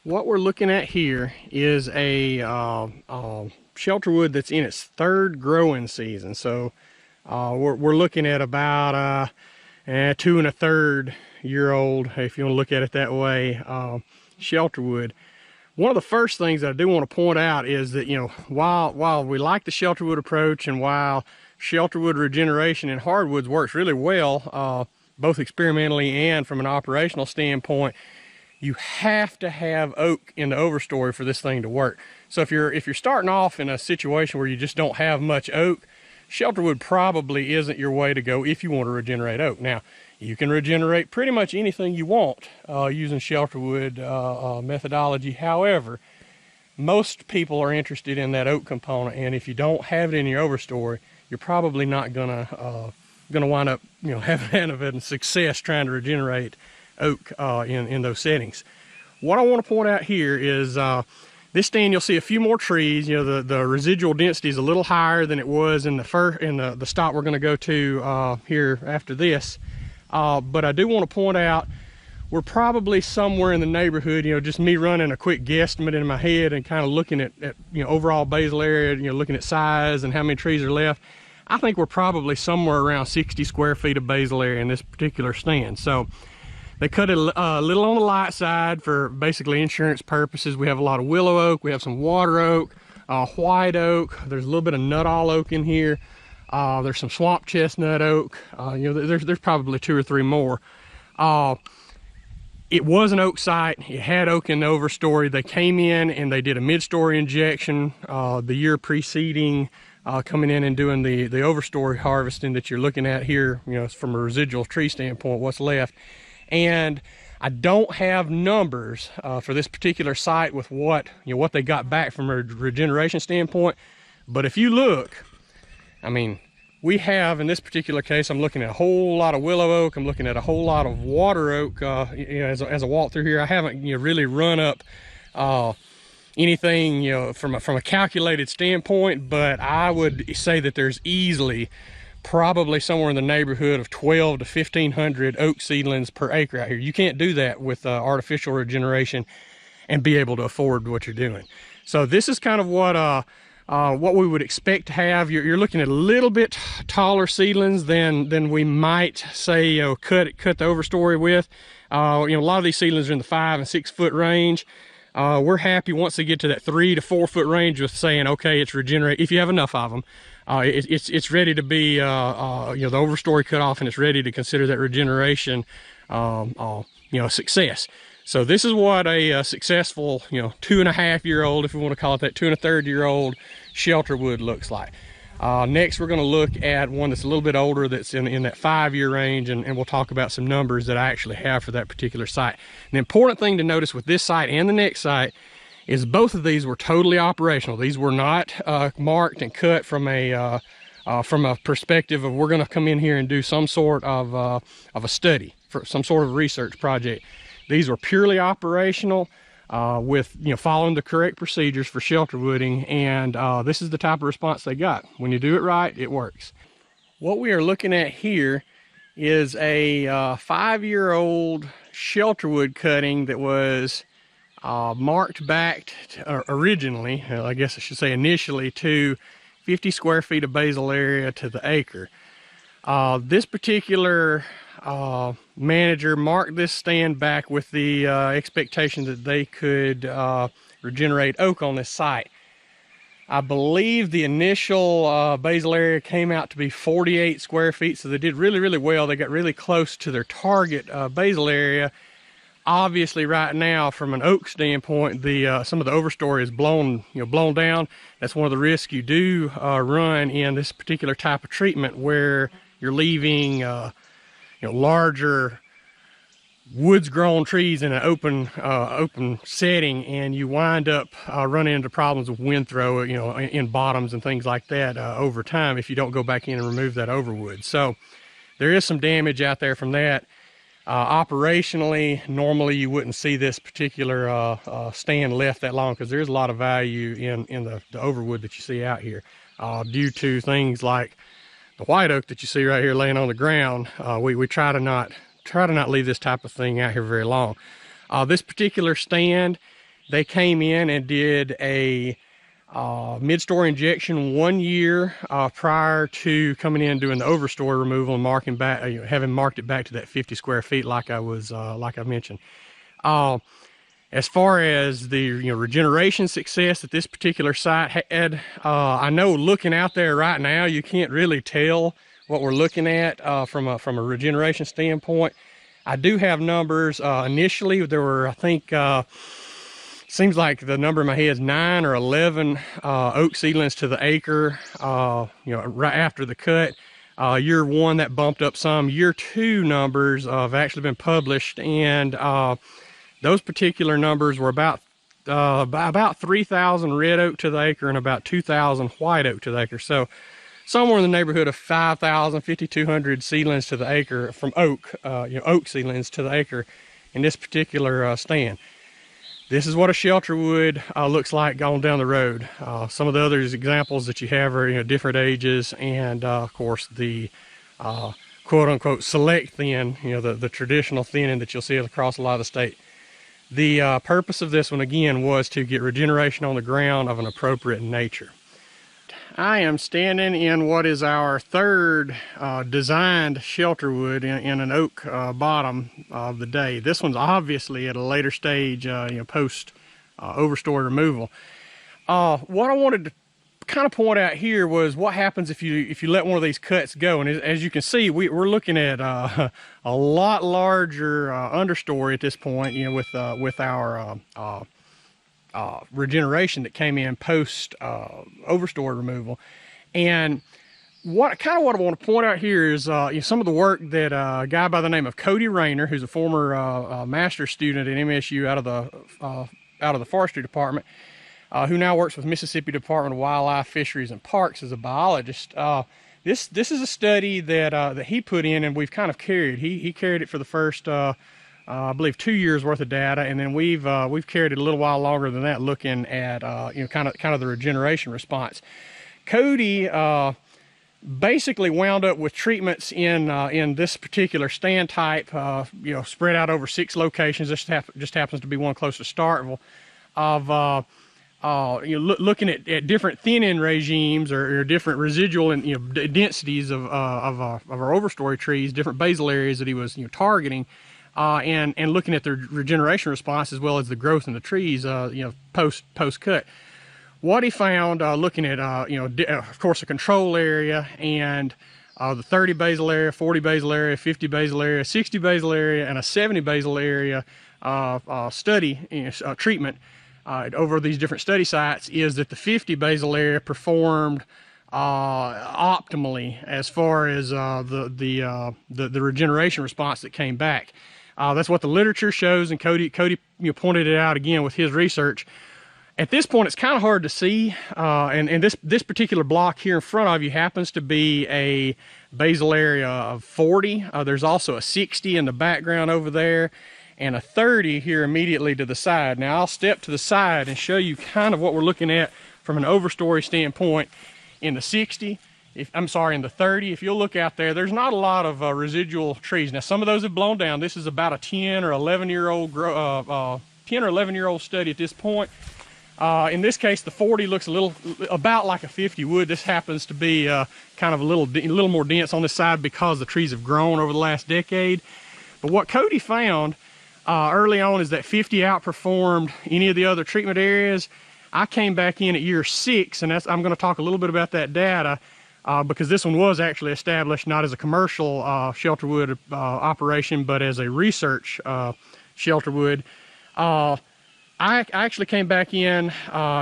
What we're looking at here is a Shelterwood that's in its third growing season. So we're looking at about 2 1/3 year old, if you want to look at it that way, Shelterwood. One of the first things that I do want to point out is that, while we like the Shelterwood approach and while Shelterwood regeneration in hardwoods works really well, both experimentally and from an operational standpoint, you have to have oak in the overstory for this thing to work. So if you're starting off in a situation where you just don't have much oak, Shelterwood probably isn't your way to go if you want to regenerate oak. Now, you can regenerate pretty much anything you want using Shelterwood methodology. However, most people are interested in that oak component, and if you don't have it in your overstory, you're probably not gonna wind up having success trying to regenerate oak in those settings. What I want to point out here is this stand, you'll see a few more trees. The residual density is a little higher than it was in the stop we're going to go to here after this. But I do want to point out we're probably somewhere in the neighborhood, just me running a quick guesstimate in my head and kind of looking at overall basal area, looking at size and how many trees are left. I think we're probably somewhere around 60 square feet of basal area in this particular stand. So they cut it a little on the light side for basically insurance purposes. We have a lot of willow oak, we have some water oak, white oak, there's a little bit of nut-all oak in here, there's some swamp chestnut oak, there's probably 2 or 3 more. It was an oak site, it had oak in the overstory. They came in and they did a mid-story injection the year preceding coming in and doing the overstory harvesting that you're looking at here, from a residual tree standpoint, what's left. And I don't have numbers for this particular site with what they got back from a regeneration standpoint. But if you look, I mean, we have, in this particular case, I'm looking at a whole lot of willow oak. I'm looking at a whole lot of water oak as I walk through here. I haven't really run up anything from a calculated standpoint, but I would say that there's easily probably somewhere in the neighborhood of 12 to 1,500 oak seedlings per acre out here. You can't do that with artificial regeneration and be able to afford what you're doing. So this is kind of what we would expect to have. You're looking at a little bit taller seedlings than we might say cut the overstory with. A lot of these seedlings are in the 5 and 6 foot range. We're happy once they get to that 3 to 4 foot range with saying, okay, it's regenerate. If you have enough of them, it's ready to be the overstory cut off, and it's ready to consider that regeneration a success. So this is what a successful 2.5-year-old, if we want to call it that, 2 1/3-year-old Shelterwood looks like. Next, we're going to look at one that's a little bit older, that's in that 5-year range, and we'll talk about some numbers that I actually have for that particular site. An important thing to notice with this site and the next site is both of these were totally operational. These were not marked and cut from a perspective of we're going to come in here and do some sort of a study, for some sort of research project. These were purely operational, with following the correct procedures for shelterwooding, and this is the type of response they got. When you do it right, it works. What we are looking at here is a 5-year-old shelterwood cutting that was marked back originally, I guess I should say initially, to 50 square feet of basal area to the acre. This particular manager marked this stand back with the expectation that they could regenerate oak on this site. I believe the initial basal area came out to be 48 square feet, so they did really, really well. They got really close to their target basal area. Obviously, right now, from an oak standpoint, some of the overstory is blown down. That's one of the risks you do run in this particular type of treatment, where you're leaving larger woods-grown trees in an open setting, and you wind up running into problems with wind throw, in bottoms and things like that over time if you don't go back in and remove that overwood. So there is some damage out there from that. Operationally, normally you wouldn't see this particular stand left that long, because there's a lot of value in the overwood that you see out here, due to things like the white oak that you see right here laying on the ground. We try to not leave this type of thing out here very long. This particular stand They came in and did a mid-story injection 1 year prior to coming in doing the overstory removal and marking back, having marked it back to that 50 square feet, like I mentioned. As far as the regeneration success that this particular site had, I know looking out there right now, you can't really tell what we're looking at from a regeneration standpoint. I do have numbers. Initially, there were, I think, seems like the number in my head is 9 or 11 oak seedlings to the acre, right after the cut. Year 1, that bumped up some. Year 2 numbers have actually been published, and those particular numbers were about 3,000 red oak to the acre and about 2,000 white oak to the acre. So somewhere in the neighborhood of 5,000, 5,200 seedlings to the acre from oak, oak seedlings to the acre in this particular stand. This is what a Shelterwood looks like going down the road. Some of the other examples that you have are different ages, and of course the quote-unquote select thin, the traditional thinning that you'll see across a lot of the state. The purpose of this one, again, was to get regeneration on the ground of an appropriate nature. I am standing in what is our third designed Shelterwood in an oak bottom of the day. This one's obviously at a later stage, post overstory removal. What I wanted to kind of point out here was what happens if you let one of these cuts go. And as you can see, we're looking at a lot larger understory at this point, with our regeneration that came in post overstory removal. And what I want to point out here is some of the work that a guy by the name of Cody Rayner, who's a former master's student at MSU out of the forestry department, who now works with Mississippi Department of Wildlife, Fisheries, and Parks as a biologist. This is a study that he put in, and we've kind of carried. He carried it for the first I believe 2 years worth of data, and then we've carried it a little while longer than that, looking at kind of the regeneration response. Cody basically wound up with treatments in this particular stand type, spread out over 6 locations. This just happens to be one close to Starkville, of looking at different thinning regimes or different residual and densities of our overstory trees, different basal areas that he was targeting. And looking at the regeneration response as well as the growth in the trees, post cut. What he found, looking at, of course, a control area and the 30 basal area, 40 basal area, 50 basal area, 60 basal area, and a 70 basal area study treatment over these different study sites, is that the 50 basal area performed optimally as far as the regeneration response that came back. That's what the literature shows, and Cody pointed it out again with his research. At this point, it's kind of hard to see, and this particular block here in front of you happens to be a basal area of 40. There's also a 60 in the background over there, and a 30 here immediately to the side. Now I'll step to the side and show you kind of what we're looking at from an overstory standpoint. In the 60, in the 30, if you'll look out there, there's not a lot of residual trees. Now some of those have blown down. This is about a 10 or 11 year old study at this point. In this case, the 40 looks about like a 50 would. This happens to be kind of a little more dense on this side because the trees have grown over the last decade. But what Cody found early on is that 50 outperformed any of the other treatment areas. I came back in at year 6, and I'm going to talk a little bit about that data because this one was actually established not as a commercial Shelterwood operation, but as a research Shelterwood. I actually came back in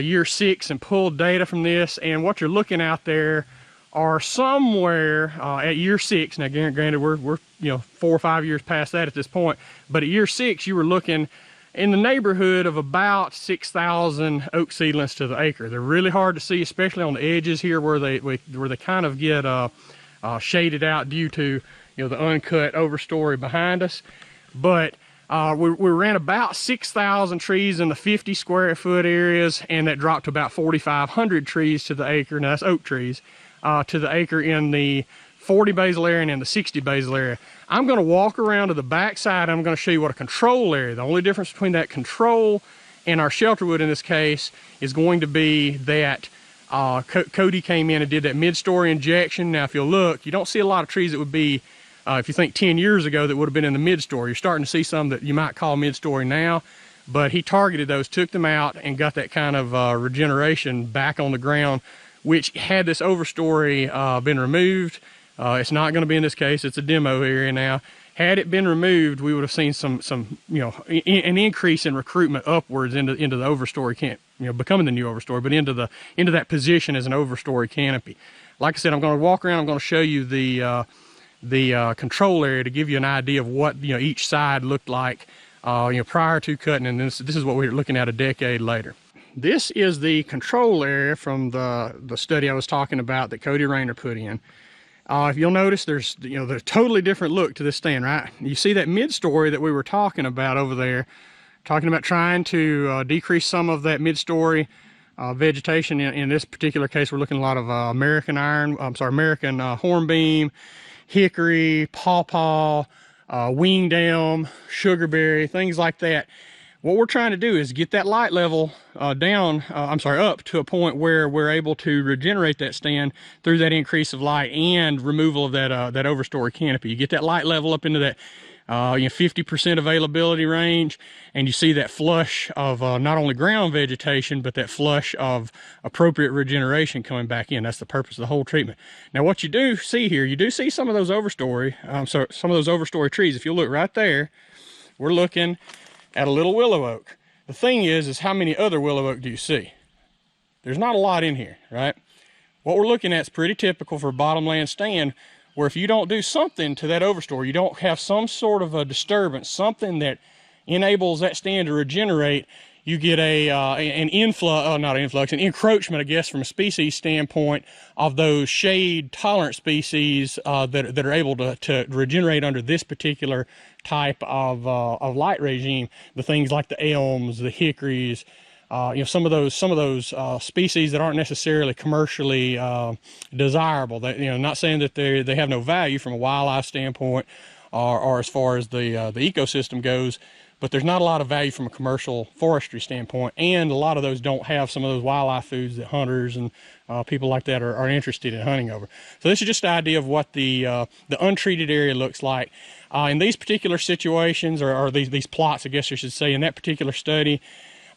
year 6 and pulled data from this, and what you're looking out there are somewhere at year 6. Now, granted, we're 4 or 5 years past that at this point, but at year 6, you were looking in the neighborhood of about 6,000 oak seedlings to the acre. They're really hard to see, especially on the edges here where they kind of get shaded out due to the uncut overstory behind us. But we ran about 6,000 trees in the 50 square foot areas, and that dropped to about 4,500 trees to the acre. Now that's oak trees to the acre in the 40 basal area and in the 60 basal area. I'm going to walk around to the back side. I'm going to show you what a control area, the only difference between that control And our Shelterwood in this case is going to be that Cody came in and did that mid-story injection. Now, if you'll look, you don't see a lot of trees that would be, if you think 10 years ago, that would have been in the mid-story. You're starting to see some that you might call mid-story now, but he targeted those, took them out, and got that kind of regeneration back on the ground, which had this overstory been removed. It's not going to be in this case, it's a demo area now. Had it been removed, we would have seen some you know, an increase in recruitment upwards into the overstory camp, you know, becoming the new overstory, but into that position as an overstory canopy. Like I said, I'm going to walk around. I'm going to show you the control area to give you an idea of what, you know, each side looked like, you know, prior to cutting, and this is what we're looking at a decade later. This is the control area from the study I was talking about that Cody Rayner put in. If you'll notice, there's a totally different look to this stand, right? You see that mid-story that we were talking about over there, talking about trying to decrease some of that mid-story vegetation. In this particular case, we're looking at a lot of American hornbeam, hickory, pawpaw, winged elm, sugarberry, things like that. What we're trying to do is get that light level up to a point where we're able to regenerate that stand through that increase of light and removal of that overstory canopy. You get that light level up into that 50% availability range, and you see that flush of not only ground vegetation, but that flush of appropriate regeneration coming back in. That's the purpose of the whole treatment. Now, what you do see here, you do see some of those overstory trees. If you look right there, we're looking at a little willow oak. The thing is how many other willow oak do you see? There's not a lot in here, right? What we're looking at is pretty typical for a bottomland stand, where if you don't do something to that overstory, you don't have some sort of a disturbance, something that enables that stand to regenerate, you get an encroachment, I guess, from a species standpoint of those shade tolerant species that are able to regenerate under this particular type of light regime. The things like the elms, the hickories, some of those species that aren't necessarily commercially desirable. That, not saying that they have no value from a wildlife standpoint or as far as the ecosystem goes, but there's not a lot of value from a commercial forestry standpoint, and a lot of those don't have some of those wildlife foods that hunters and people like that are interested in hunting over. So this is just an idea of what the untreated area looks like. In these particular situations, or these plots, I guess I should say, in that particular study,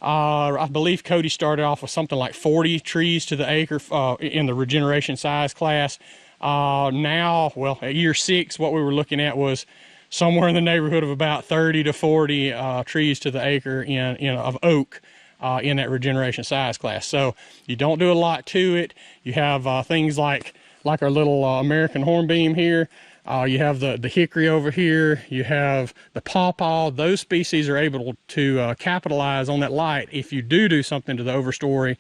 I believe Cody started off with something like 40 trees to the acre in the regeneration size class. Now, well, at year 6, what we were looking at was somewhere in the neighborhood of about 30 to 40 trees to the acre of oak in that regeneration size class. So you don't do a lot to it. You have things like our little American hornbeam here. You have the hickory over here. You have the pawpaw. Those species are able to capitalize on that light if you do something to the overstory,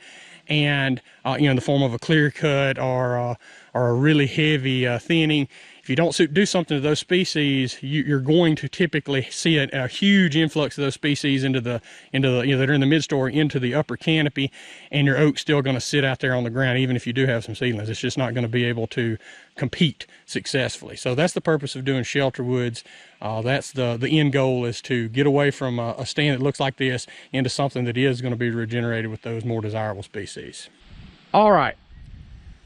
and in the form of a clear cut or a really heavy thinning. If you don't do something to those species, you're going to typically see a huge influx of those species into the that are in the mid-story into the upper canopy, and your oak's still going to sit out there on the ground even if you do have some seedlings. It's just not going to be able to compete successfully. So that's the purpose of doing shelter woods. That's the end goal, is to get away from a stand that looks like this into something that is going to be regenerated with those more desirable species. All right.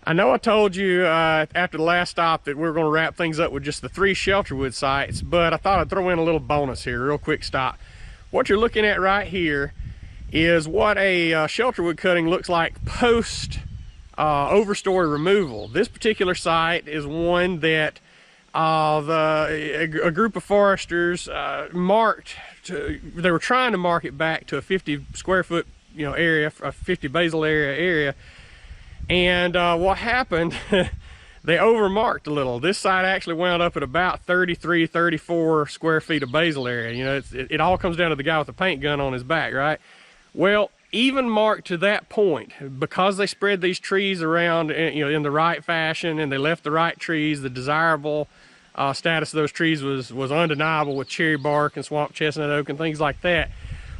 I know I told you after the last stop that we were going to wrap things up with just the 3 Shelterwood sites, but I thought I'd throw in a little bonus here, real quick stop. What you're looking at right here is what a Shelterwood cutting looks like post overstory removal. This particular site is one that a group of foresters marked. They were trying to mark it back to a 50 square foot area, a 50 basal area. And what happened, they overmarked a little. This site actually wound up at about 33, 34 square feet of basal area. It all comes down to the guy with the paint gun on his back, right? Well, even marked to that point, because they spread these trees around in the right fashion, and they left the right trees, the desirable status of those trees was undeniable with cherry bark and swamp chestnut oak and things like that.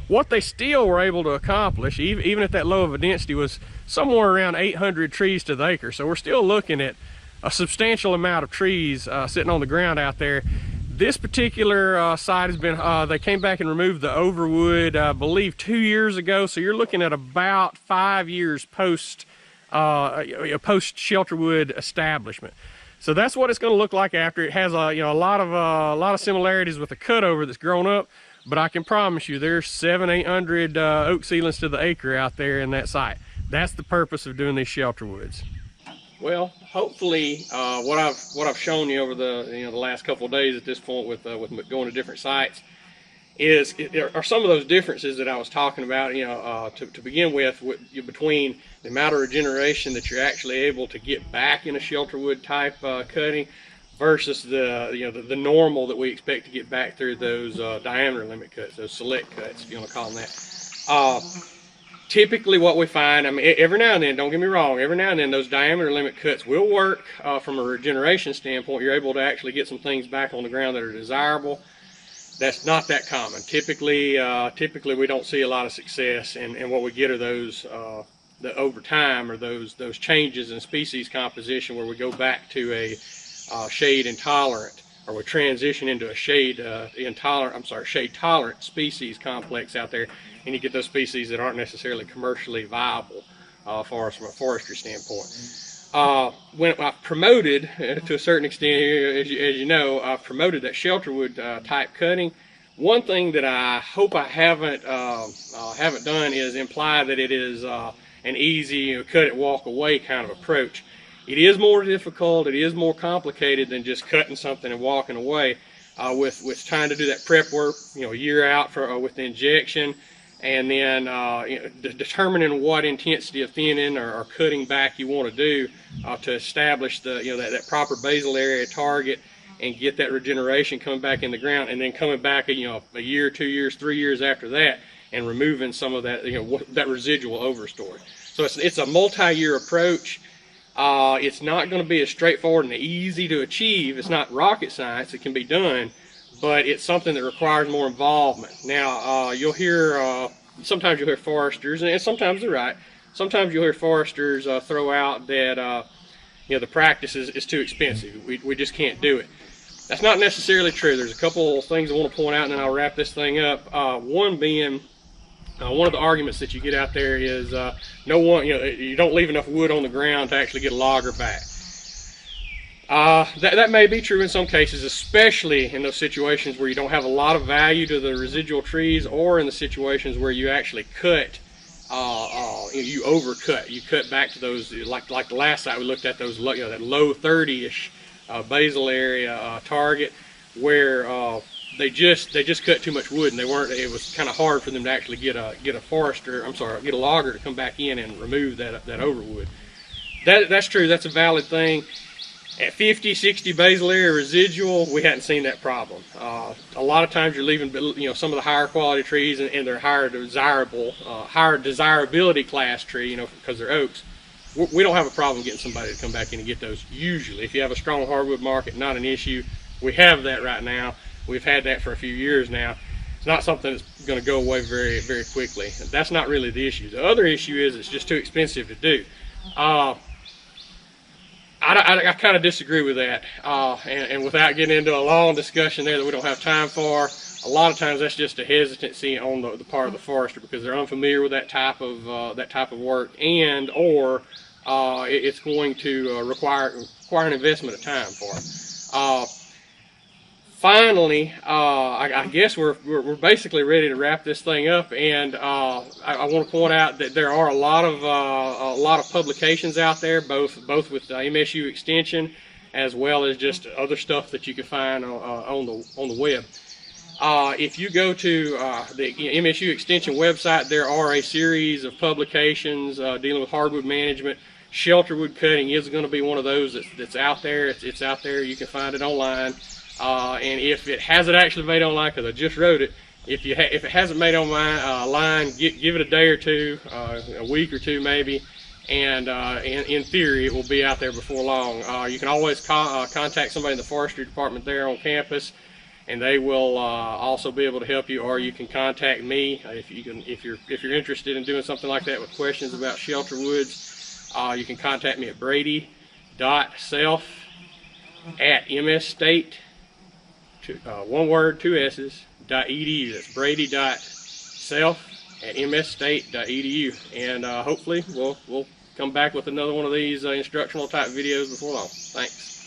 What they still were able to accomplish, even at that low of a density, was somewhere around 800 trees to the acre. So we're still looking at a substantial amount of trees sitting on the ground out there This particular site has been, they came back and removed the overwood, I believe 2 years ago. So you're looking at about 5 years post Shelterwood establishment. So that's what it's going to look like after. It has a a lot of similarities with the cutover that's grown up, but I can promise you there's 700-800 oak seedlings to the acre out there in that site. That's the purpose of doing these Shelterwoods. Well, hopefully, what I've shown you over the the last couple of days at this point with going to different sites are some of those differences that I was talking about. To begin with, between the amount of regeneration that you're actually able to get back in a Shelterwood type cutting versus the normal that we expect to get back through those diameter limit cuts, those select cuts, if you want to call them that. Typically what we find, I mean, every now and then, don't get me wrong, every now and then those diameter limit cuts will work from a regeneration standpoint. You're able to actually get some things back on the ground that are desirable. That's not that common. Typically we don't see a lot of success, and what we get are those over time, or those changes in species composition where we go back to a shade intolerant, or we transition into a shade tolerant species complex out there, and you get those species that aren't necessarily commercially viable for us from a forestry standpoint. When I've promoted, to a certain extent here, as you know, I've promoted that Shelterwood type cutting. One thing that I hope I haven't done is imply that it is an easy cut it, walk away kind of approach. It is more difficult, it is more complicated than just cutting something and walking away. With trying to do that prep work, a year out with the injection, and then determining what intensity of thinning or cutting back you want to do to establish that proper basal area target and get that regeneration coming back in the ground, and then coming back a year, 2 years, 3 years after that and removing some of that that residual overstory. So it's a multi-year approach. It's not going to be as straightforward and easy to achieve. It's not rocket science. It can be done, but it's something that requires more involvement. Now, you'll hear, sometimes you'll hear foresters, and sometimes they're right, sometimes you'll hear foresters throw out that the practice is too expensive. We just can't do it. That's not necessarily true. There's a couple of things I want to point out, and then I'll wrap this thing up. One being, one of the arguments that you get out there is you don't leave enough wood on the ground to actually get a logger back. That may be true in some cases, especially in those situations where you don't have a lot of value to the residual trees, or in the situations where you actually cut, you overcut. You cut back to those, like the last site we looked at, those that low 30-ish basal area target, where they just cut too much wood, and it was kind of hard for them to actually get a logger to come back in and remove that overwood. That's true. That's a valid thing. At 50, 60 basal area residual, we hadn't seen that problem. A lot of times you're leaving some of the higher quality trees and their higher desirability class tree, because they're oaks. We don't have a problem getting somebody to come back in and get those usually. If you have a strong hardwood market, not an issue. We have that right now. We've had that for a few years now. It's not something that's going to go away very, very quickly. That's not really the issue. The other issue is it's just too expensive to do. I kind of disagree with that. And without getting into a long discussion there that we don't have time for, a lot of times that's just a hesitancy on the part of the forester, because they're unfamiliar with that type of work, or it's going to require an investment of time for them. Finally, I guess we're basically ready to wrap this thing up, and I want to point out that there are a lot of publications out there, both with MSU Extension as well as just other stuff that you can find on the web. If you go to the MSU Extension website, there are a series of publications dealing with hardwood management. Shelterwood cutting is going to be one of those that's out there. It's out there. You can find it online. And if it hasn't actually made online, because I just wrote it, if it hasn't made online, give it a day or two, a week or two maybe, and in theory it will be out there before long. You can always contact somebody in the forestry department there on campus, and they will also be able to help you, or you can contact me if you're interested in doing something like that with questions about Shelterwoods. You can contact me at brady.self@msstate.edu. one word, two S's, .edu. That's brady.self@msstate.edu. And hopefully we'll come back with another one of these instructional type videos before long. Thanks.